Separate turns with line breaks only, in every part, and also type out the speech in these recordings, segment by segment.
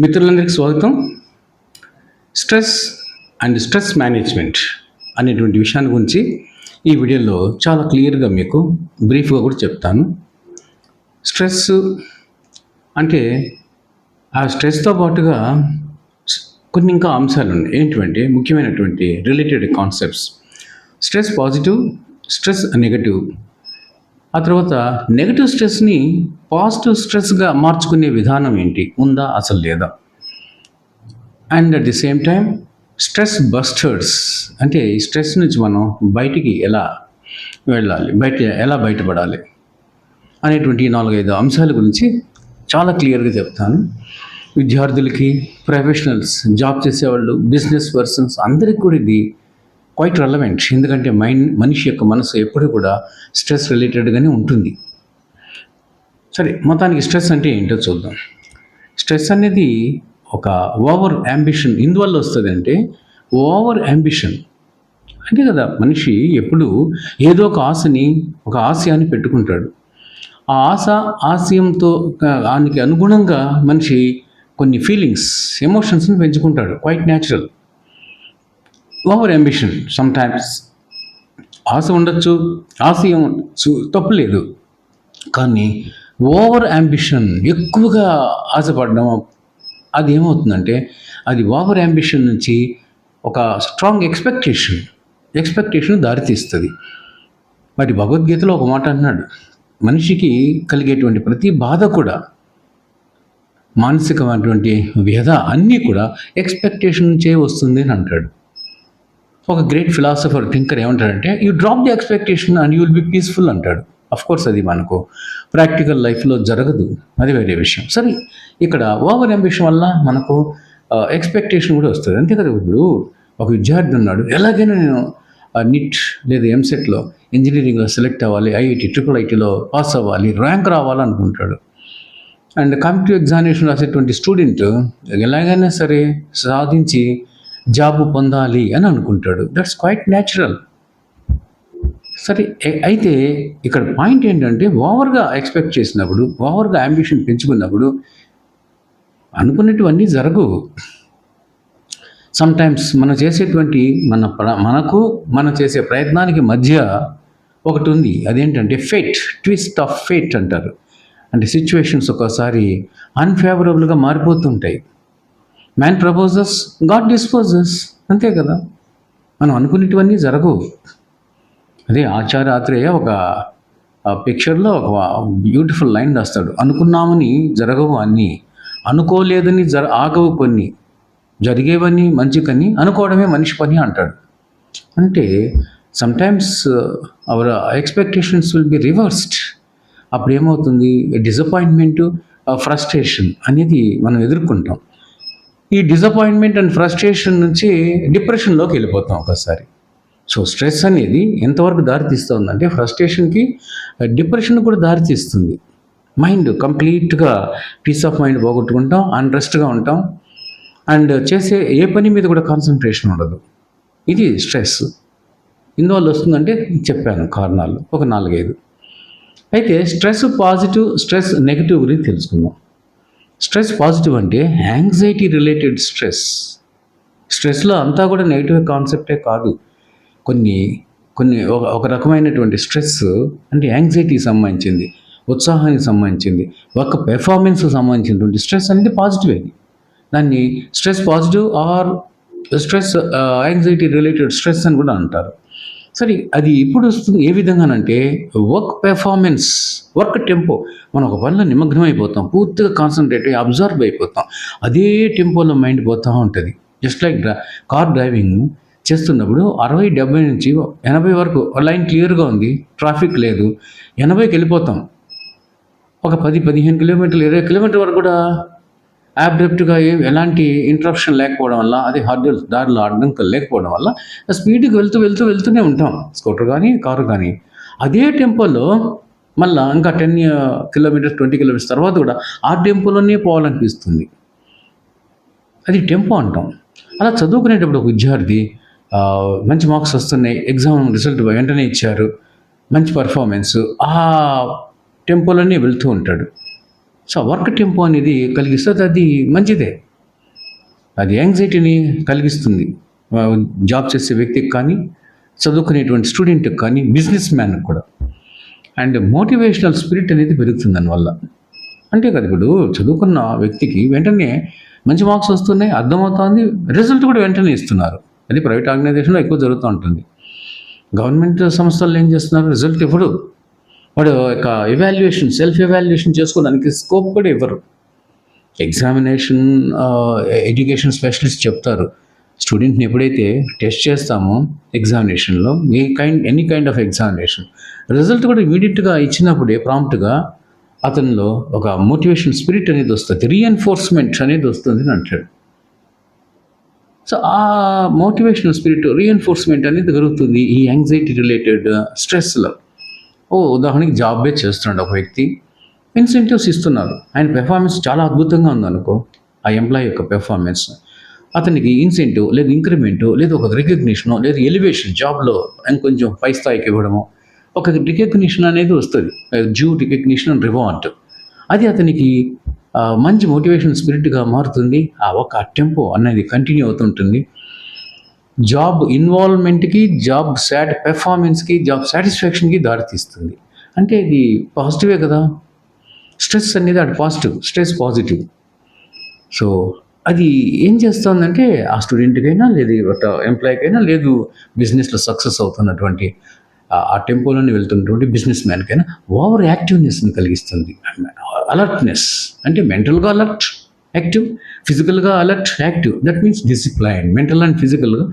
మిత్రులందరికీ స్వాగతం. Stress and stress management అనేటువంటి విషయాన్ని గురించి ఈ వీడియోలో చాలా క్లియర్గా మీకు బ్రీఫ్గా కూడా చెప్తాను. స్ట్రెస్ అంటే ఆ స్ట్రెస్తో పాటుగా కొన్ని ఇంకా అంశాలు ఉన్నాయి. ఏంటంటే ముఖ్యమైనటువంటి related concepts. Stress positive, stress negative. ఆ తర్వాత నెగటివ్ స్ట్రెస్ని పాజిటివ్ స్ట్రెస్గా మార్చుకునే విధానం ఏంటి, ఉందా అసలు లేదా? And at the same time stress busters అంటే ఈ స్ట్రెస్ నుంచి మనం బయటికి ఎలా వెళ్ళాలి, ఎలా బయటపడాలి అనేటువంటి 4-5 అంశాల గురించి చాలా క్లియర్గా చెప్తాను. విద్యార్థులకి, ప్రొఫెషనల్స్, జాబ్ చేసేవాళ్ళు, బిజినెస్ పర్సన్స్ అందరికీ కూడా ఇది క్వైట్ రెలవెంట్. ఎందుకంటే మనిషి యొక్క మనసు ఎప్పుడు కూడా స్ట్రెస్ రిలేటెడ్గానే ఉంటుంది. సరే, మొత్తానికి స్ట్రెస్ అంటే ఏంటో చూద్దాం. స్ట్రెస్ అనేది ఒక ఓవర్ యాంబిషన్. ఎందువల్ల వస్తుంది అంటే ఓవర్ యాంబిషన్ అంటే కదా, మనిషి ఎప్పుడు ఏదో ఒక ఆశయాన్ని పెట్టుకుంటాడు. ఆ ఆశయంతో దానికి అనుగుణంగా మనిషి కొన్ని ఫీలింగ్స్, ఎమోషన్స్ని పెంచుకుంటాడు. Quite natural. Over ambition sometimes ఆశ ఉండొచ్చు, ఆశయం ఉండొచ్చు, తప్పులేదు. కానీ ఓవర్ యాంబిషన్, ఎక్కువగా ఆశపడడం, అది ఏమవుతుందంటే అది ఓవర్ యాంబిషన్ నుంచి ఒక స్ట్రాంగ్ ఎక్స్పెక్టేషన్ దారితీస్తుంది. మరి భగవద్గీతలో ఒక మాట అన్నాడు, మనిషికి కలిగేటువంటి ప్రతి బాధ కూడా, మానసికమైనటువంటి వ్యధ అన్నీ కూడా ఎక్స్పెక్టేషన్ నుంచే వస్తుంది అని అంటాడు. ఒక గ్రేట్ ఫిలాసఫర్, థింకర్ ఏమంటాడంటే you drop the expectation and you will be peaceful అంటాడు. అఫ్కోర్స్ అది మనకు ప్రాక్టికల్ లైఫ్లో జరగదు, అది వేరే విషయం. సరే, ఇక్కడ ఓవర్ అంబిషన్ వల్ల మనకు ఎక్స్పెక్టేషన్ కూడా వస్తుంది, అంతే కదా. ఇప్పుడు ఒక విద్యార్థి ఉన్నాడు, ఎలాగైనా నేను నిట్ లేదా ఎంసెట్లో ఇంజనీరింగ్లో సెలెక్ట్ అవ్వాలి, ట్రిపుల్ ఐటీలో పాస్ అవ్వాలి, ర్యాంక్ రావాలనుకుంటాడు. అండ్ కాంపిటిటివ్ ఎగ్జామినేషన్ రాసేటువంటి స్టూడెంట్ ఎలాగైనా సరే సాధించి జాబ్ పొందాలి అని అనుకుంటాడు. That's quite natural. సరే, అయితే ఇక్కడ పాయింట్ ఏంటంటే ఓవర్గా ఎక్స్పెక్ట్ చేసినప్పుడు, ఓవర్గా అంబిషన్ పెంచుకున్నప్పుడు అనుకున్నటువన్నీ జరగవు. సమ్టైమ్స్ మనం చేసేటువంటి మనం చేసే ప్రయత్నానికి మధ్య ఒకటి ఉంది, అదేంటంటే ట్విస్ట్ ఆఫ్ ఫేట్ అంటారు. అంటే సిచ్యువేషన్స్ ఒక్కోసారి అన్ఫేవరబుల్గా మారిపోతుంటాయి. మ్యాన్ ప్రపోజెస్, గాడ్ డిస్పోజెస్, అంతే కదా. మనం అనుకునేటివన్నీ జరగవు. అదే ఆచార్య ఆత్రేయ ఒక పిక్చర్లో ఒక బ్యూటిఫుల్ లైన్ రాస్తాడు, అనుకున్నామని జరగవు అన్నీ, అనుకోలేదని ఆగవు కొన్ని, జరిగేవన్నీ మంచికని అనుకోవడమే మనిషి పని అంటాడు. అంటే sometimes our expectations will be reversed. అప్పుడు ఏమవుతుంది, డిసప్పాయింట్మెంటు, ఫ్రస్ట్రేషన్ అనేది మనం ఎదుర్కొంటాం. ఈ డిసప్పాయింట్మెంట్ అండ్ ఫ్రస్ట్రేషన్ నుంచి డిప్రెషన్లోకి వెళ్ళిపోతాం ఒకసారి. సో స్ట్రెస్ అనేది ఎంతవరకు దారితీస్తుందంటే ఫ్రస్ట్రేషన్కి, డిప్రెషన్ కూడా దారితీస్తుంది. మైండ్ కంప్లీట్గా పీస్ ఆఫ్ మైండ్ పోగొట్టుకుంటాం, అన్రెస్ట్గా ఉంటాం, అండ్ చేసే ఏ పని మీద కూడా కాన్సన్ట్రేషన్ ఉండదు. ఇది స్ట్రెస్. ఇందువల్ల వస్తుందంటే చెప్పాను కారణాలు ఒక 4-5. అయితే స్ట్రెస్ పాజిటివ్, స్ట్రెస్ నెగిటివ్ గురించి తెలుసుకుందాం. స్ట్రెస్ పాజిటివ్ అంటే యాంగ్జైటీ రిలేటెడ్ స్ట్రెస్లో అంతా కూడా నెగిటివ్ కాన్సెప్టే కాదు. కొన్ని ఒక రకమైనటువంటి స్ట్రెస్ అంటే యాంగ్జైటీకి సంబంధించింది, ఉత్సాహానికి సంబంధించింది, ఒక పెర్ఫార్మెన్స్కి సంబంధించినటువంటి స్ట్రెస్ అనేది పాజిటివ్. అది దాన్ని stress positive or stress anxiety related stress అని కూడా అంటారు. సరే, అది ఇప్పుడు వస్తుంది ఏ విధంగానంటే వర్క్ పెర్ఫార్మెన్స్, వర్క్ టెంపో. మనం ఒక పనిలో నిమగ్నం అయిపోతాం, పూర్తిగా కాన్సన్ట్రేట్ అయ్యి అబ్జర్వ్ అయిపోతాం, అదే టెంపోలో మైండ్ పోతూ ఉంటుంది. జస్ట్ లైక్ కార్ డ్రైవింగ్ చేస్తున్నప్పుడు 60-70 నుంచి 80 వరకు లైన్ క్లియర్గా ఉంది, ట్రాఫిక్ లేదు, 80కి వెళ్ళిపోతాం. ఒక 10-15 కిలోమీటర్లు, 20 కిలోమీటర్ వరకు కూడా యాబ్రప్ట్గా ఎలాంటి ఇంటరప్షన్ లేకపోవడం వల్ల, అదే హార్డల్స్, దారిలో అడ్డంకులు లేకపోవడం వల్ల స్పీడ్కి వెళ్తూనే ఉంటాం, స్కూటర్ కానీ కారు కానీ. అదే టెంపోలో మళ్ళీ ఇంకా 10 కిలోమీటర్స్ 20 కిలోమీటర్స్ తర్వాత కూడా ఆ టెంపోలోనే పోవాలనిపిస్తుంది. అది టెంపో అంటాం. అలా చదువుకునేటప్పుడు ఒక విద్యార్థి మంచి మార్క్స్ వస్తున్నాయి, ఎగ్జామ్ రిజల్ట్ వెంటనే ఇచ్చారు, మంచి పర్ఫార్మెన్స్, ఆ టెంపోలోనే వెళ్తూ ఉంటాడు. సో వర్క్ టెంపో అనేది కలిగిస్తే అది మంచిదే. అది యాంగ్జైటీని కలిగిస్తుంది. జాబ్ చేసే వ్యక్తికి కానీ, చదువుకునేటువంటి స్టూడెంట్కి కానీ, బిజినెస్ మ్యాన్కి కూడా. అండ్ మోటివేషనల్ స్పిరిట్ అనేది పెరుగుతుంది దానివల్ల. అంటే కదా, ఇప్పుడు చదువుకున్న వ్యక్తికి వెంటనే మంచి మార్క్స్ వస్తున్నాయి, అర్థమవుతుంది, రిజల్ట్ కూడా వెంటనే ఇస్తున్నారు. అది ప్రైవేట్ ఆర్గనైజేషన్లో ఎక్కువ జరుగుతూ ఉంటుంది. గవర్నమెంట్ సంస్థల్లో ఏం చేస్తున్నారు, రిజల్ట్ ఇవ్వడు. వాడు యొక్క ఎవాల్యుయేషన్, సెల్ఫ్ ఎవాల్యుయేషన్ చేసుకోవడానికి స్కోప్ కూడా ఇవ్వరు. ఎగ్జామినేషన్ ఎడ్యుకేషన్ స్పెషలిస్ట్ చెప్తారు, స్టూడెంట్ని ఎప్పుడైతే టెస్ట్ చేస్తామో ఎగ్జామినేషన్లో, any kind of examination, result కూడా ఇమీడియట్గా ఇచ్చినప్పుడే ప్రాంప్ట్గా అతనిలో ఒక మోటివేషన్ స్పిరిట్ అనేది వస్తుంది, రీఎన్ఫోర్స్మెంట్ అనేది వస్తుంది అని అంటాడు. సో ఆ మోటివేషనల్ స్పిరిట్, రీఎన్ఫోర్స్మెంట్ అనేది జరుగుతుంది ఈ యాంగ్జైటీ రిలేటెడ్ స్ట్రెస్లో. ఉదాహరణకి జాబే చేస్తున్నాడు ఒక వ్యక్తి, ఇన్సెంటివ్స్ ఇస్తున్నారు, ఆయన పెర్ఫార్మెన్స్ చాలా అద్భుతంగా ఉందనుకో, ఆ ఎంప్లాయీ యొక్క పెర్ఫార్మెన్స్, అతనికి ఇన్సెంటివ్ లేదు ఇంక్రిమెంటు లేదు ఒక రికగ్నిషను లేదు ఎలివేషన్, జాబ్లో ఇంకొంచెం పై స్థాయికి ఇవ్వడము, ఒక రికగ్నిషన్ అనేది వస్తుంది, డ్యూ రికగ్నిషన్ అండ్ రివార్డ్. అది అతనికి మంచి మోటివేషన్ స్పిరిట్గా మారుతుంది. ఆ ఒక టెంపో అనేది కంటిన్యూ అవుతుంటుంది. జాబ్ ఇన్వాల్వ్మెంట్కి, జాబ్ పెర్ఫార్మెన్స్కి, జాబ్ సాటిస్ఫాక్షన్కి దారితీస్తుంది. అంటే ఇది పాజిటివే కదా. స్ట్రెస్ అనేది అది పాజిటివ్, స్ట్రెస్ పాజిటివ్. సో అది ఏం చేస్తుందంటే ఆ స్టూడెంట్కైనా లేదు ఎంప్లాయీకైనా లేదు బిజినెస్లో సక్సెస్ అవుతున్నటువంటి ఆ టెంపోలోనే వెళ్తున్నటువంటి బిజినెస్ మ్యాన్కైనా ఓవర్ యాక్టివ్నెస్ని కలిగిస్తుంది. అలర్ట్నెస్ అంటే మెంటల్గా అలర్ట్, యాక్టివ్, ఫిజికల్గా alert, active. That means discipline. Mental and ఫిజికల్గా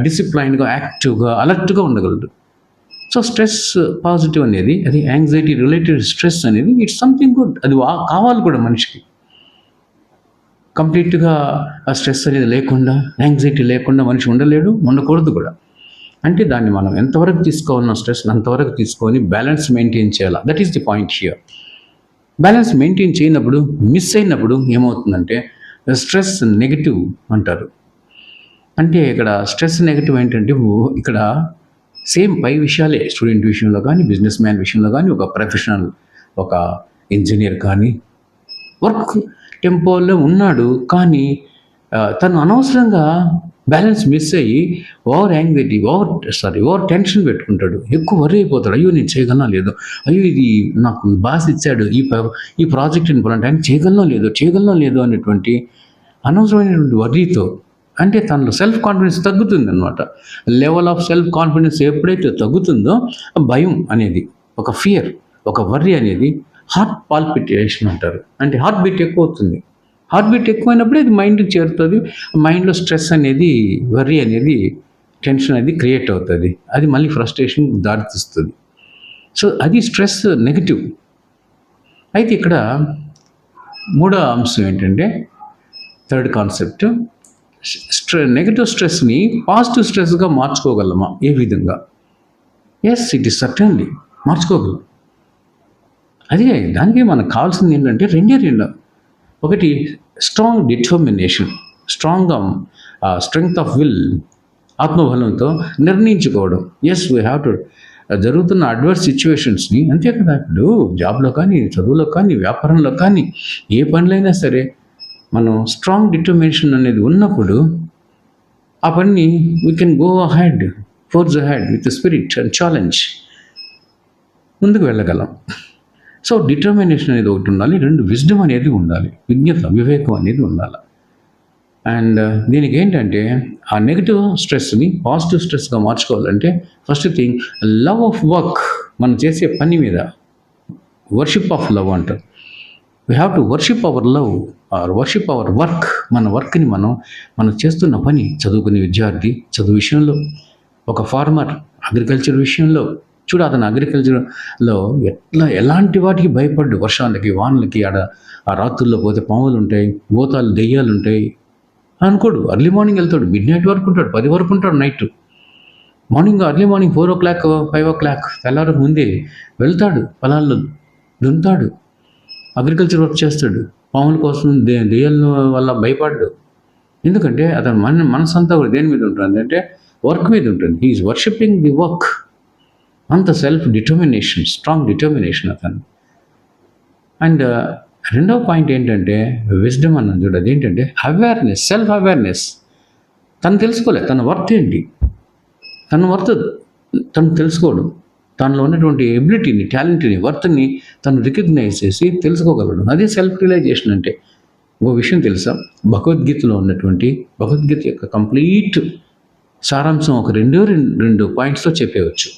డిసిప్లైన్గా, యాక్టివ్గా, అలర్ట్గా ఉండగలడు. సో స్ట్రెస్ పాజిటివ్ అనేది, అది యాంగ్జైటీ రిలేటెడ్ స్ట్రెస్ అనేది ఇట్స్ సంథింగ్ గుడ్. అది కావాలి కూడా మనిషికి. కంప్లీట్గా ఆ స్ట్రెస్ అనేది లేకుండా, యాంగ్జైటీ లేకుండా మనిషి ఉండలేడు, ఉండకూడదు కూడా. అంటే దాన్ని మనం ఎంతవరకు తీసుకోవాలన్న స్ట్రెస్ అంతవరకు తీసుకొని బ్యాలెన్స్ మెయింటైన్ చేయాలి. That is the point here. Balance maintain చేయనప్పుడు, మిస్ అయినప్పుడు ఏమవుతుందంటే స్ట్రెస్ నెగిటివ్ అంటారు. అంటే ఇక్కడ స్ట్రెస్ నెగిటివ్ ఏంటంటే ఇక్కడ సేమ్ పై విషయాలే, స్టూడెంట్ విషయంలో కానీ, బిజినెస్ మ్యాన్ విషయంలో కానీ, ఒక ప్రొఫెషనల్, ఒక ఇంజనీర్ కానీ వర్క్ టెంపోలో ఉన్నాడు, కానీ తను అనవసరంగా బ్యాలెన్స్ మిస్ అయ్యి ఓవర్ యాంగ్జైటీ, ఓవర్ టెన్షన్ పెట్టుకుంటాడు, ఎక్కువ వర్రీ అయిపోతాడు. అయ్యో నేను చేయగలనా లేదు, అయ్యో ఇది నాకు బాస్ ఇచ్చాడు ఈ ప్రాజెక్ట్ అంటే ఆయన చేయగలనో లేదో అనేటువంటి అనవసరమైనటువంటి వర్రీతో, అంటే తనలో సెల్ఫ్ కాన్ఫిడెన్స్ తగ్గుతుంది అనమాట. లెవెల్ ఆఫ్ సెల్ఫ్ కాన్ఫిడెన్స్ ఎప్పుడైతే తగ్గుతుందో భయం అనేది, ఒక ఫియర్, ఒక వర్రీ అనేది, హార్ట్ పాల్పిటేషన్ అంటారు, అంటే హార్ట్ బీట్ ఎక్కువ అవుతుంది. హార్ట్ బీట్ ఎక్కువైనప్పుడే ఇది మైండ్కి చేరుతుంది. మైండ్లో స్ట్రెస్ అనేది, వర్రీ అనేది, టెన్షన్ అనేది క్రియేట్ అవుతుంది. అది మళ్ళీ ఫ్రస్ట్రేషన్ దారితీస్తుంది. సో అది స్ట్రెస్ నెగిటివ్. అయితే ఇక్కడ మూడో అంశం ఏంటంటే, థర్డ్ కాన్సెప్ట్, నెగిటివ్ స్ట్రెస్ని పాజిటివ్ స్ట్రెస్గా మార్చుకోగలమా? ఏ విధంగా? ఎస్, ఇట్ ఈస్ సర్టన్లీ మార్చుకోగలం. అదే దానికి మనకు కావాల్సింది ఏంటంటే రెండు. ఒకటి strong determination, strength of will, ఆత్మబలంతో నిర్ణయించుకోవడం. Yes, we have to. జరుగుతున్న అడ్వర్స్ సిచ్యువేషన్స్ని, అంతే కదా, ఇప్పుడు జాబ్లో కానీ, చదువులో కానీ, వ్యాపారంలో కానీ, ఏ పనులైనా సరే మనం స్ట్రాంగ్ డిటర్మినేషన్ అనేది ఉన్నప్పుడు ఆ పనిని we can go ahead, forge ahead with spirit and challenge, ముందుకు వెళ్ళగలం. సో డిటర్మినేషన్ అనేది ఒకటి ఉండాలి. రెండు, విజ్డమ్ అనేది ఉండాలి, వివేకం అనేది ఉండాలి. అండ్ దీనికి ఏంటంటే ఆ నెగిటివ్ స్ట్రెస్ని పాజిటివ్ స్ట్రెస్గా మార్చుకోవాలంటే first thing, love of work. మనం చేసే పని మీద వర్షిప్ ఆఫ్ లవ్ అంటారు. We have to worship our love or worship our work. మన వర్క్ని మనం చేస్తున్న పని, చదువుకునే విద్యార్థి చదువు విషయంలో, ఒక ఫార్మర్ అగ్రికల్చర్ విషయంలో, చూడు అతను అగ్రికల్చర్లో ఎలాంటి వాటికి భయపడ్డు, వర్షాలకి, వానలకి, ఆ రాత్రుల్లో పోతే పాములు ఉంటాయి, భూతాలు, దెయ్యాలు ఉంటాయి అనుకోడు. అర్లీ మార్నింగ్ వెళ్తాడు, మిడ్ నైట్ వరకు ఉంటాడు, 10 వరకు ఉంటాడు, night early morning 4 o'clock 5 o'clock తెల్లారు ముందే వెళ్తాడు, పొలాల్లో దున్నుతాడు, అగ్రికల్చర్ వర్క్ చేస్తాడు. పాముల కోసం, దెయ్యాల వల్ల భయపడ్డు. ఎందుకంటే అతను మనసంతా కూడా దేని మీద ఉంటుంది అంటే వర్క్ మీద ఉంటుంది. He's worshipping the work. అంత సెల్ఫ్ డిటర్మినేషన్, స్ట్రాంగ్ డిటర్మినేషన్ అతను. అండ్ రెండవ పాయింట్ ఏంటంటే విజ్డమ్ అన్నది చూడు, అదేంటంటే అవేర్నెస్, సెల్ఫ్ అవేర్నెస్. తను తెలుసుకోలే తన వర్త్ ఏంటి, తన వర్త్ తను తెలుసుకోవడం, తనలో ఉన్నటువంటి ఎబిలిటీని, టాలెంట్ని, వర్త్ని తను రికగ్నైజ్ చేసి తెలుసుకోగలడు. అదే సెల్ఫ్ రియలైజేషన్ అంటే. ఒక విషయం తెలుసా, భగవద్గీతలో ఉన్నటువంటి భగవద్గీత యొక్క కంప్లీట్ సారాంశం ఒక రెండు పాయింట్స్తో చెప్పేయచ్చు.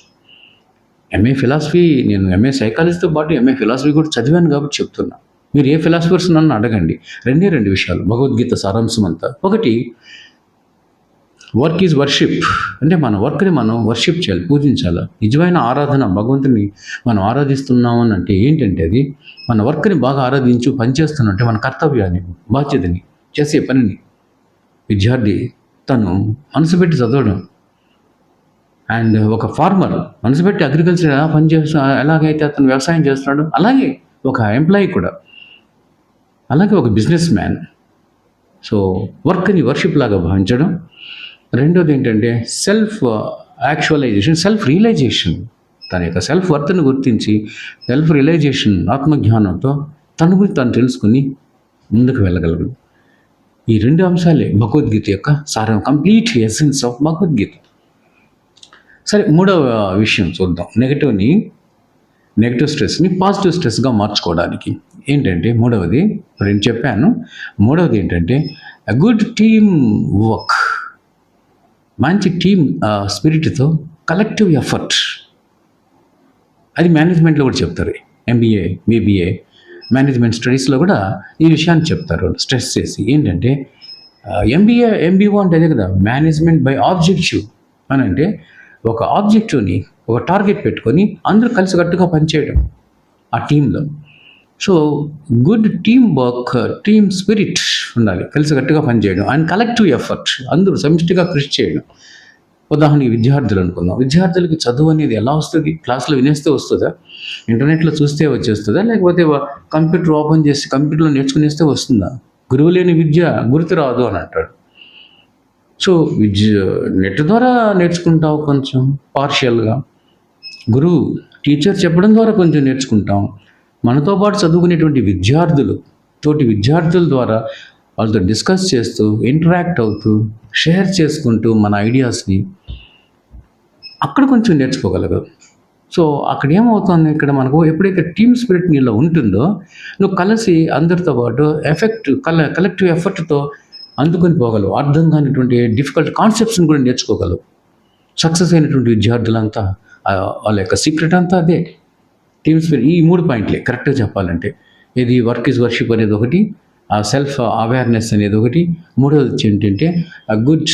ఎంఏ ఫిలాసఫీ, నేను ఎంఏ సైకాలజీతో పాటు ఎంఏ ఫిలాసఫీ కూడా చదివాను కాబట్టి చెప్తున్నా. మీరు ఏ ఫిలాసఫర్స్ నన్ను అడగండి, రెండు విషయాలు భగవద్గీత సారాంశం అంతా. ఒకటి, వర్క్ ఈజ్ వర్షిప్, అంటే మన వర్క్ని మనం వర్షిప్ చేయాలి, పూజించాలి. నిజమైన ఆరాధన, భగవంతుని మనం ఆరాధిస్తున్నాము అని అంటే ఏంటంటే అది మన వర్క్ని బాగా ఆరాధించు, పనిచేస్తున్నట్టే మన కర్తవ్యాన్ని, బాధ్యతని, చేసే పనిని విద్యార్థి తను మనసు పెట్టి చదవడం. అండ్ ఒక ఫార్మర్ మనసు పెట్టి అగ్రికల్చర్ ఎలా పనిచేస్తు, ఎలాగైతే అతను వ్యవసాయం చేస్తున్నాడు, అలాగే ఒక ఎంప్లాయీ కూడా, అలాగే ఒక బిజినెస్ మ్యాన్. సో వర్క్ని వర్షిప్ లాగా భావించడం. రెండోది ఏంటంటే సెల్ఫ్ యాక్చువలైజేషన్, సెల్ఫ్ రియలైజేషన్. తన యొక్క సెల్ఫ్ వర్త్ని గుర్తించి సెల్ఫ్ రియలైజేషన్, ఆత్మజ్ఞానంతో తన గురించి తను తెలుసుకుని ముందుకు వెళ్ళగలడు. ఈ రెండు అంశాలే భగవద్గీత యొక్క సారం, కంప్లీట్ ఎసెన్స్ ఆఫ్ భగవద్గీత. సరే, మూడవ విషయం చూద్దాం. నెగిటివ్ స్ట్రెస్ని పాజిటివ్ స్ట్రెస్గా మార్చుకోవడానికి ఏంటంటే మూడవది, నేను చెప్పాను, మూడవది ఏంటంటే గుడ్ టీమ్ వర్క్. మంచి టీమ్ స్పిరిట్తో కలెక్టివ్ ఎఫర్ట్. అది మేనేజ్మెంట్లో కూడా చెప్తారు. ఎంబీఏ, బీబీఏ, మేనేజ్మెంట్ స్టడీస్లో కూడా ఈ విషయాన్ని చెప్తారు స్ట్రెస్ చేసి. ఏంటంటే ఎంబీఓ అంటే అదే కదా, మేనేజ్మెంట్ బై ఆబ్జెక్టివ్ అని. అంటే ఒక ఆబ్జెక్టివ్ని, ఒక టార్గెట్ పెట్టుకొని అందరూ కలిసికట్టుగా పనిచేయడం ఆ టీంలో. So good team work, team spirit ఉండాలి, కలిసికట్టుగా పనిచేయడం. అండ్ కలెక్టివ్ ఎఫర్ట్, అందరూ సమిష్టిగా కృషి చేయడం. ఉదాహరణకి విద్యార్థులు అనుకుందాం. విద్యార్థులకి చదువు అనేది ఎలా వస్తుంది? క్లాస్లో వినేస్తే వస్తుందా? ఇంటర్నెట్లో చూస్తే వచ్చేస్తుందా? లేకపోతే కంప్యూటర్ ఓపెన్ చేసి కంప్యూటర్లో నేర్చుకునేస్తే వస్తుందా? గురువు లేని విద్య గుర్తు రాదు అని అంటాడు. సో నెట్ ద్వారా నేర్చుకుంటావు కొంచెం పార్షియల్గా, గురువు టీచర్ చెప్పడం ద్వారా కొంచెం నేర్చుకుంటాం. మనతో పాటు చదువుకునేటువంటి తోటి విద్యార్థుల ద్వారా వాళ్ళతో డిస్కస్ చేస్తూ, ఇంటరాక్ట్ అవుతూ, షేర్ చేసుకుంటూ మన ఐడియాస్ని అక్కడ కొంచెం నేర్చుకోగలదు. సో అక్కడ ఏమవుతుంది, ఇక్కడ మనకు ఎప్పుడైతే టీమ్ స్పిరిట్ నీలో ఉంటుందో నువ్వు కలిసి అందరితో పాటు కలెక్టివ్ ఎఫర్ట్తో అందుకొని పోగలవు. అర్థం కానిటువంటి డిఫికల్ట్ కాన్సెప్ట్స్ని కూడా నేర్చుకోగలవు. సక్సెస్ అయినటువంటి విద్యార్థులంతా వాళ్ళ యొక్క సీక్రెట్ అంతా అదే, టీమ్ స్పిరిట్. ఈ 3 పాయింట్లే కరెక్ట్గా చెప్పాలంటే. ఇది వర్క్ ఈజ్ వర్షిప్ అనేది ఒకటి, సెల్ఫ్ అవేర్నెస్ అనేది ఒకటి, మూడోది ఏంటంటే good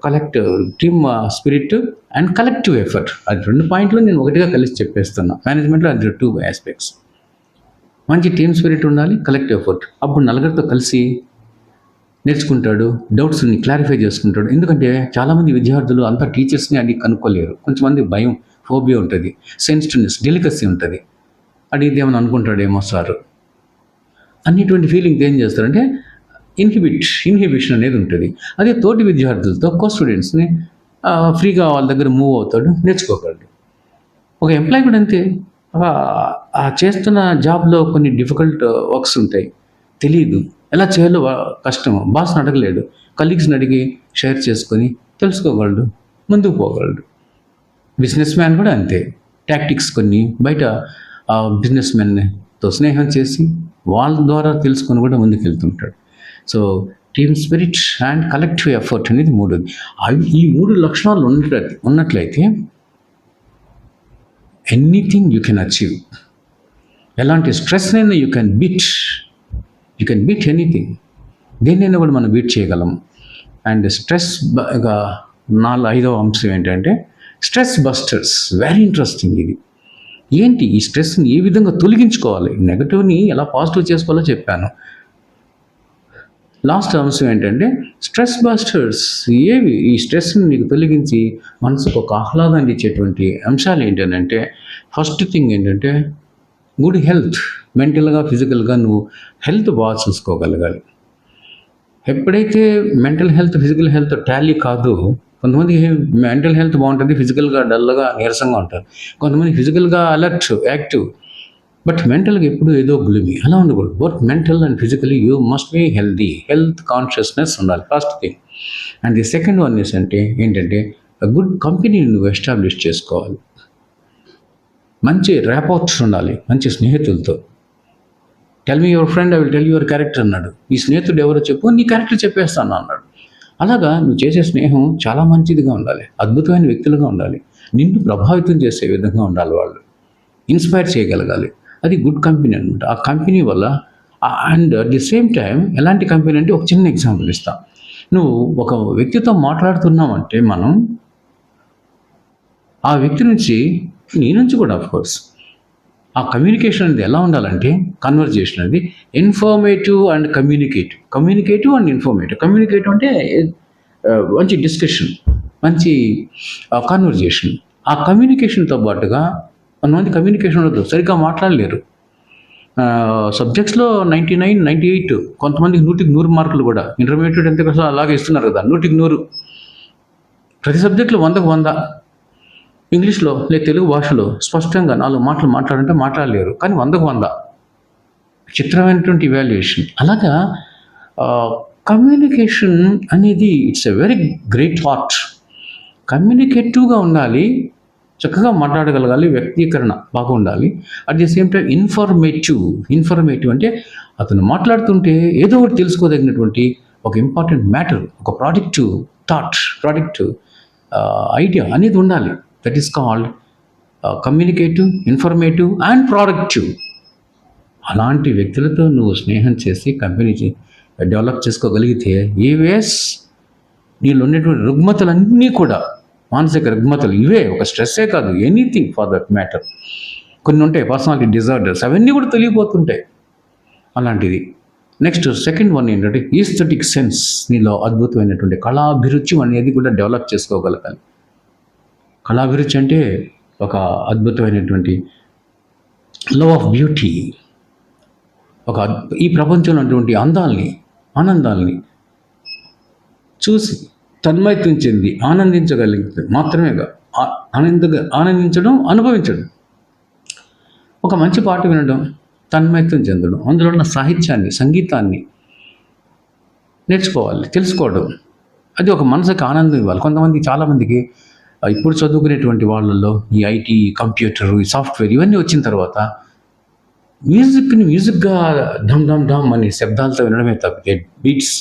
collective team spirit and collective effort. అది 2 పాయింట్లు నేను ఒకటిగా కలిసి చెప్పేస్తున్నా. మేనేజ్మెంట్లో అది 2 ఆస్పెక్ట్స్. మంచి టీమ్ స్పిరిట్ ఉండాలి, కలెక్టివ్ ఎఫర్ట్. అప్పుడు నలుగురితో కలిసి నేర్చుకుంటాడు, డౌట్స్ని క్లారిఫై చేసుకుంటాడు. ఎందుకంటే చాలామంది విద్యార్థులు అంతా టీచర్స్ని అడిగి కనుక్కోలేరు. కొంతమంది భయం, ఫోబియా ఉంటుంది, సెన్సిటివ్నెస్, డెలికసీ ఉంటుంది. అడిగితే ఏమని అనుకుంటాడేమో సార్ అన్నిటువంటి ఫీలింగ్స్ ఏం చేస్తారంటే ఇన్హిబిషన్ అనేది ఉంటుంది. అదే తోటి విద్యార్థులతో, స్టూడెంట్స్ని ఫ్రీగా వాళ్ళ దగ్గర మూవ్ అవుతాడు, నేర్చుకోగలడు. ఒక ఎంప్లాయీ కూడా అంతే. ఆ చేస్తున్న జాబ్లో కొన్ని డిఫికల్ట్ వర్క్స్ ఉంటాయి, తెలియదు, ఎలా చేయాలో కష్టం, బాస్ని అడగలేడు, కలీగ్స్ని అడిగి షేర్ చేసుకొని తెలుసుకోగలడు, ముందుకు పోగలడు. బిజినెస్ మ్యాన్ కూడా అంతే. టాక్టిక్స్ కొన్ని బయట బిజినెస్ మ్యాన్తో స్నేహం చేసి వాళ్ళ ద్వారా తెలుసుకొని కూడా ముందుకు వెళ్తుంటాడు. So team spirit and collective effort అనేది మూడోది. ఈ 3 లక్షణాలు ఉన్నట్లయితే ఎనీథింగ్ యూ కెన్ అచీవ్. ఎలాంటి స్ట్రెస్ అయినా యూ కెన్ బీట్ ఎనీథింగ్. దేన్నైనా కూడా మనం బీట్ చేయగలం. అండ్ స్ట్రెస్, ఐదవ అంశం ఏంటంటే స్ట్రెస్ బస్టర్స్. వెరీ ఇంట్రెస్టింగ్ ఇది. ఏంటి ఈ స్ట్రెస్ని ఏ విధంగా తొలగించుకోవాలి, నెగటివ్ని ఎలా పాజిటివ్ చేసుకోవాలో చెప్పాను. లాస్ట్ అంశం ఏంటంటే స్ట్రెస్ బస్టర్స్. ఏవి ఈ స్ట్రెస్ని నీకు తొలగించి మనసుకు ఒక ఆహ్లాదాన్ని ఇచ్చేటువంటి అంశాలు ఏంటంటే, ఫస్ట్ థింగ్ ఏంటంటే గుడ్ హెల్త్. మెంటల్గా, ఫిజికల్గా నువ్వు హెల్త్ బాగా చూసుకోగలగాలి. ఎప్పుడైతే mental health, physical health Tally కాదు, కొంతమంది మెంటల్ హెల్త్ బాగుంటుంది, ఫిజికల్గా డల్గా నీరసంగా ఉంటారు. కొంతమంది ఫిజికల్గా అలర్ట్, యాక్టివ్, బట్ మెంటల్గా ఎప్పుడు ఏదో గ్లూమీ అలా ఉండకూడదు. Both mental and physically you must be healthy, health consciousness ఉండాలి first thing. And the second one ఏంటంటే గుడ్ కంపెనీని నువ్వు ఎస్టాబ్లిష్ చేసుకోవాలి. మంచి ర్యాపోర్ట్స్ ఉండాలి మంచి స్నేహితులతో. Tell me your friend, I will tell your character అన్నాడు. ఈ స్నేహితుడు ఎవరో చెప్పు, నీ క్యారెక్టర్ చెప్పేస్తాను అన్నాడు. అలాగా నువ్వు చేసే స్నేహం చాలా మంచిదిగా ఉండాలి, అద్భుతమైన వ్యక్తులుగా ఉండాలి, నిన్ను ప్రభావితం చేసే విధంగా ఉండాలి, వాళ్ళు ఇన్స్పైర్ చేయగలగాలి. అది గుడ్ కంపెనీ అనమాట. ఆ కంపెనీ వల్ల and at the same time ఎలాంటి కంపెనీ అంటే ఒక చిన్న ఎగ్జాంపుల్ ఇస్తా. నువ్వు ఒక వ్యక్తితో మాట్లాడుతున్నావంటే మనం ఆ వ్యక్తి నుంచి, నీ నుంచి కూడా ఆఫ్కోర్స్, ఆ కమ్యూనికేషన్ అనేది ఎలా ఉండాలంటే కన్వర్జేషన్ అనేది informative and communicative and informative. Communicative అంటే మంచి డిస్కషన్, మంచి కన్వర్జేషన్. ఆ కమ్యూనికేషన్తో పాటుగా కొంతమంది కమ్యూనికేషన్ ఉండదు, సరిగ్గా మాట్లాడలేరు. సబ్జెక్ట్స్లో 99, 98, కొంతమందికి 100కి 100 మార్కులు కూడా. ఇంటర్మీడియట్ ఎంత కోసం అలాగే ఇస్తున్నారు కదా, 100కి 100 ప్రతి సబ్జెక్టులో 100కి 100. ఇంగ్లీష్లో లేదా తెలుగు భాషలో స్పష్టంగా 4 మాటలు మాట్లాడంటే మాట్లాడలేరు, కానీ 100కి 100. చిత్రమైనటువంటి ఇవాల్యుయేషన్. అలాగా కమ్యూనికేషన్ అనేది it's a very great art. కమ్యూనికేటివ్గా ఉండాలి, చక్కగా మాట్లాడగలగాలి, వ్యక్తీకరణ బాగా ఉండాలి. At the same time informative అంటే అతను మాట్లాడుతుంటే ఏదో ఒకటి తెలుసుకోదగినటువంటి ఒక ఇంపార్టెంట్ మ్యాటర్, ఒక ప్రాడక్టివ్ ఐడియా అనేది ఉండాలి. That is called communicative, informative and productive. అలాంటి వ్యక్తులతో నువ్వు స్నేహం చేసి కంపెనీ డెవలప్ చేసుకోగలిగితే ఈవేస్ నీళ్ళు ఉన్నటువంటి రుగ్మతలన్నీ కూడా, మానసిక రుగ్మతలు ఇవే, ఒక స్ట్రెస్సే కాదు, ఎనీథింగ్ ఫర్ దట్ మ్యాటర్. కొన్ని ఉంటాయి పర్సనాలిటీ డిజార్డర్స్, అవన్నీ కూడా తెలియపోతుంటాయి. అలాంటిది. నెక్స్ట్ సెకండ్ వన్ ఏంటంటే ఈస్థెటిక్ సెన్స్. నీలో అద్భుతమైనటువంటి కళాభిరుచి అనేది కూడా డెవలప్ చేసుకోగలగాలి. కళాభిరుచి అంటే ఒక అద్భుతమైనటువంటి లవ్ ఆఫ్ బ్యూటీ, ఈ ప్రపంచంలో ఉన్నటువంటి అందాల్ని, ఆనందాల్ని చూసి తన్మయత్వం చెంది ఆనందించగలిగితే మాత్రమేగా ఆనందించడం, అనుభవించడం. ఒక మంచి పాట వినడం, తన్మయత్వం చెందడం, అందులో ఉన్న సాహిత్యాన్ని, సంగీతాన్ని నేర్చుకోవాలి, తెలుసుకోవడం. అది ఒక మనసుకి ఆనందం ఇవ్వాలి. కొంతమంది, చాలామందికి ఇప్పుడు చదువుకునేటువంటి వాళ్ళల్లో ఈ ఐటీ, కంప్యూటర్, ఈ సాఫ్ట్వేర్ ఇవన్నీ వచ్చిన తర్వాత మ్యూజిక్గా ఢమ్ ఢమ్ ఢమ్ అనే శబ్దాలతో వినడమే తప్పితే బీట్స్,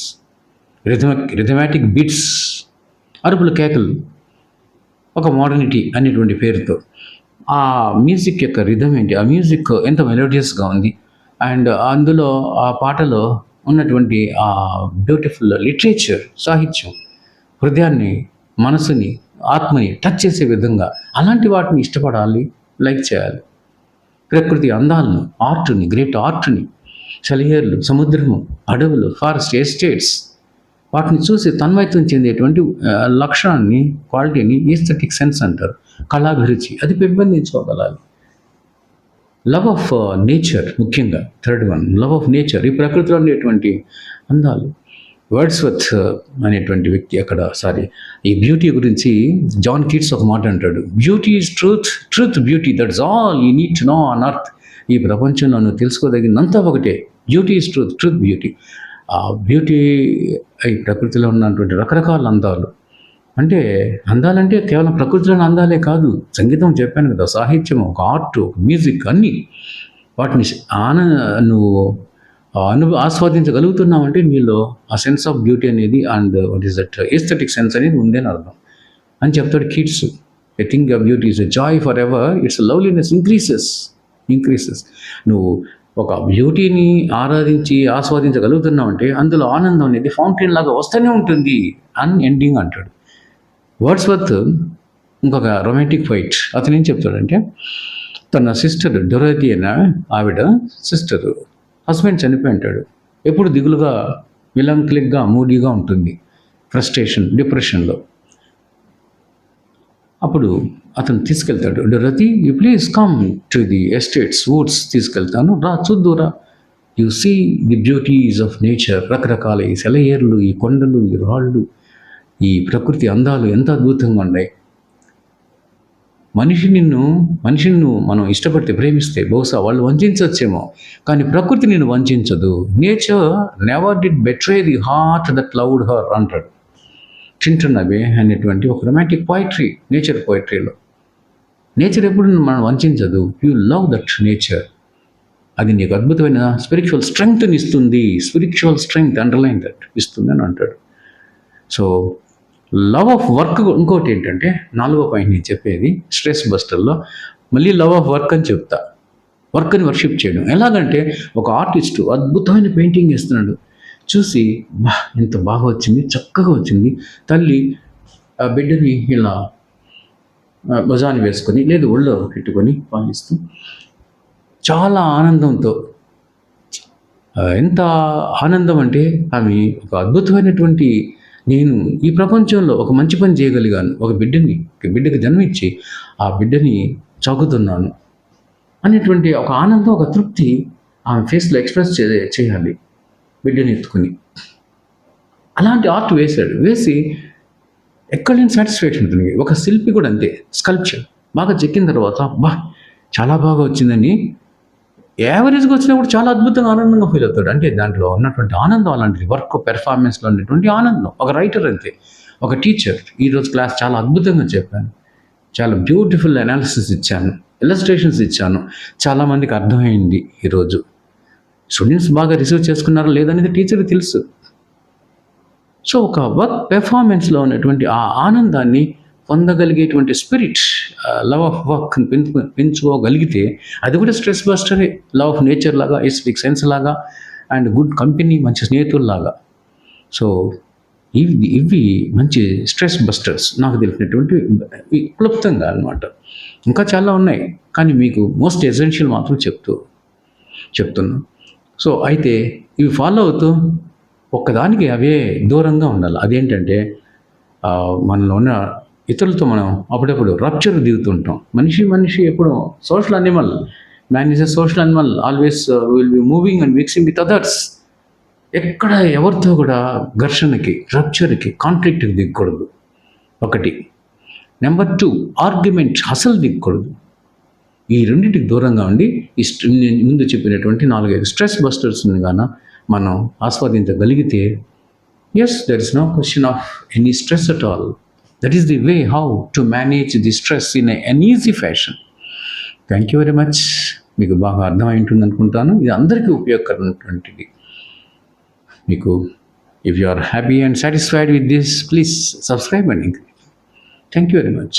రిథమాటిక్ బీట్స్, అరుపులు, కేకలు, ఒక మోడర్నిటీ అనేటువంటి పేరుతో ఆ మ్యూజిక్ యొక్క రిథమ్ ఏంటి, ఆ మ్యూజిక్ ఎంత మెలోడియస్గా ఉంది, అండ్ అందులో ఆ పాటలో ఉన్నటువంటి ఆ బ్యూటిఫుల్ లిటరేచర్, సాహిత్యం హృదయాన్ని, మనసుని, ఆత్మని టచ్ చేసే విధంగా అలాంటి వాటిని ఇష్టపడాలి, లైక్ చేయాలి. ప్రకృతి అందాలను, ఆర్ట్ని, గ్రేట్ ఆర్ట్ని, సెలయేర్లు, సముద్రము, అడవులు, ఫారెస్ట్, ఎస్టేట్స్, వాటిని చూసి తన్మయత్వం చెందేటువంటి లక్షణాన్ని, క్వాలిటీని ఈస్థెటిక్ సెన్స్ అంటారు. కళాభిరుచి అది పెంపొందించుకోగలాలి. లవ్ ఆఫ్ నేచర్, ముఖ్యంగా third one, love of nature. ఈ ప్రకృతిలో ఉండేటువంటి అందాలు. వర్డ్స్వర్త్ అనేటువంటి వ్యక్తి ఈ బ్యూటీ గురించి జాన్ కీట్స్ ఒక మాట అంటాడు. Beauty is truth beauty, that's all you need to know on earth. ఈ ప్రపంచంలో నువ్వు తెలుసుకోదగినంతా ఒకటే, బ్యూటీ ఈజ్ ట్రూత్ బ్యూటీ. ఆ బ్యూటీ ఈ ప్రకృతిలో ఉన్నటువంటి రకరకాల అందాలు. అంటే అందాలంటే కేవలం ప్రకృతిలోని అందాలే కాదు, సంగీతం చెప్పాను కదా, సాహిత్యం, ఒక ఆర్ట్, ఒక మ్యూజిక్, అన్నీ వాటిని నువ్వు ఆస్వాదించగలుగుతున్నావంటే నీలో ఆ సెన్స్ ఆఫ్ బ్యూటీ అనేది and what is that aesthetic sense అనేది ఉందని అర్థం అని చెప్తాడు Keats. A thing of beauty is a joy for ever, its loveliness increases. నువ్వు ఒక బ్యూటీని ఆస్వాదించగలుగుతున్నావంటే అందులో ఆనందం అనేది ఫౌంటైన్ లాగా వస్తూనే ఉంటుంది, అన్ఎండింగ్ అంటాడు. వర్డ్స్వర్త్ ఇంకొక రొమాంటిక్ ఫైట్, అతను ఏం చెప్తాడంటే, తన సిస్టర్ డొరోథీ అయిన ఆవిడ సిస్టర్ హస్బెండ్ చనిపోయి ఉంటాడు. ఎప్పుడు దిగులుగా, మిలంక్లిక్గా, మూడీగా ఉంటుంది, ఫ్రస్ట్రేషన్, డిప్రెషన్లో. అప్పుడు అతను తీసుకెళ్తాడు, Dorothy you please come to the estates, woods తీసుకెళ్తాను, రా చూద్దురా, you see the beauties of nature. రకరకాల ఈ సెలయేర్లు, ఈ కొండలు, ఈ రాళ్ళు, ఈ ప్రకృతి అందాలు ఎంత అద్భుతంగా ఉన్నాయి. మనిషిని నువ్వు మనం ఇష్టపడితే ప్రేమిస్తే బహుశా వాళ్ళు వంచవచ్చేమో, కానీ ప్రకృతి నిన్ను వంచదు. Nature never did betray the heart that loved her అంటాడు చింటనబే అనేటువంటి ఒక రొమాంటిక్ పోయిటరీ, నేచర్ పోయిటరీలో. నేచర్ ఎప్పుడు మనం వంచదు. You love that nature. అది నీకు అద్భుతమైన స్పిరిచువల్ స్ట్రెంగ్త్ని ఇస్తుంది. స్పిరిచువల్ స్ట్రెంగ్త్ అండర్లైన్ దట్ ఇస్తుంది అని అంటాడు. సో లవ్ ఆఫ్ వర్క్ ఇంకోటి ఏంటంటే 4వ పాయింట్ నేను చెప్పేది స్ట్రెస్ బస్టర్లో మళ్ళీ లవ్ ఆఫ్ వర్క్ అని చెప్తా. వర్క్ని వర్షిప్ చేయడం ఎలాగంటే, ఒక ఆర్టిస్టు అద్భుతమైన పెయింటింగ్ వేస్తున్నాడు, చూసి ఇంత బాగా వచ్చింది, చక్కగా వచ్చింది. తల్లి ఆ బిడ్డని ఇలా భుజాన్ని వేసుకొని లేదు ఒళ్ళో పెట్టుకొని పాలిస్తూ చాలా ఆనందంతో, ఎంత ఆనందం అంటే ఆమె ఒక అద్భుతమైనటువంటి, నేను ఈ ప్రపంచంలో ఒక మంచి పని చేయగలిగాను, ఒక బిడ్డకి జన్మించి ఆ బిడ్డని చాకుతున్నాను అనేటువంటి ఒక ఆనందం, ఒక తృప్తి ఆమె ఫేస్లో ఎక్స్ప్రెస్ చేయాలి బిడ్డని ఎత్తుకుని. అలాంటి ఆర్ట్ వేసి ఎక్కడ లేని సాటిస్ఫాక్షన్ ఉంటుంది. ఒక శిల్పి కూడా అంతే, స్కల్ప్చర్ బాగా చెక్కిన తర్వాత చాలా బాగా వచ్చిందని యావరేజ్గా వచ్చినా కూడా చాలా అద్భుతంగా ఆనందంగా ఫీల్ అవుతాడు. అంటే దాంట్లో ఉన్నటువంటి ఆనందం అలాంటిది, వర్క్ పెర్ఫార్మెన్స్లో ఉన్నటువంటి ఆనందం. ఒక రైటర్ అంతే, ఒక టీచర్, ఈరోజు క్లాస్ చాలా అద్భుతంగా చెప్పాను, చాలా బ్యూటిఫుల్ అనాలిసిస్ ఇచ్చాను, ఇలస్ట్రేషన్స్ ఇచ్చాను, చాలామందికి అర్థమైంది. ఈరోజు స్టూడెంట్స్ బాగా రిసీవ్ చేసుకున్నారో లేదనేది టీచర్కి తెలుసు. సో ఒక వర్క్ పెర్ఫార్మెన్స్లో ఉన్నటువంటి ఆ ఆనందాన్ని పొందగలిగేటువంటి స్పిరిట్, లవ్ ఆఫ్ వర్క్ పెంచుకోగలిగితే అది కూడా స్ట్రెస్ బస్టరే. లవ్ ఆఫ్ నేచర్ లాగా, ఎస్పిక్ సెన్స్ లాగా, అండ్ గుడ్ కంపెనీ, మంచి స్నేహితుల్లాగా. సో ఇవి మంచి స్ట్రెస్ బస్టర్స్ నాకు తెలిసినటువంటి క్లుప్తంగా అనమాట. ఇంకా చాలా ఉన్నాయి, కానీ మీకు మోస్ట్ ఎసెన్షియల్ మాత్రం చెప్తున్నా. సో అయితే ఇవి ఫాలో అవుతూ ఒక్కదానికి అవే దూరంగా ఉండాలి. అదేంటంటే మనలో ఉన్న ఇతరులతో మనం అప్పుడప్పుడు రప్చర్ దిగుతుంటాం. మనిషి ఎప్పుడు social animal, man is a social animal, always will be moving and mixing with others. ఎక్కడ ఎవరితో కూడా ఘర్షణకి, రప్చర్కి, కాన్ఫ్లిక్ట్కి దిగకూడదు. ఒకటి. నెంబర్ 2, ఆర్గ్యుమెంట్ అసలు దిగకూడదు. ఈ రెండింటికి దూరంగా ఉండి నేను ముందు చెప్పినటువంటి 4-5 స్ట్రెస్ బస్టర్స్ని గాన మనం ఆస్వాదించగలిగితే, yes, there is no question of any stress at all. That is the way how to manage the stress in an easy fashion. Thank you very much. మీకు బాగా అర్థమై ఉంటుంది అనుకుంటాను. ఇది అందరికీ ఉపయోగకరమైనటువంటిది. మీకు if you are happy and satisfied with this, please subscribe and thank you very much.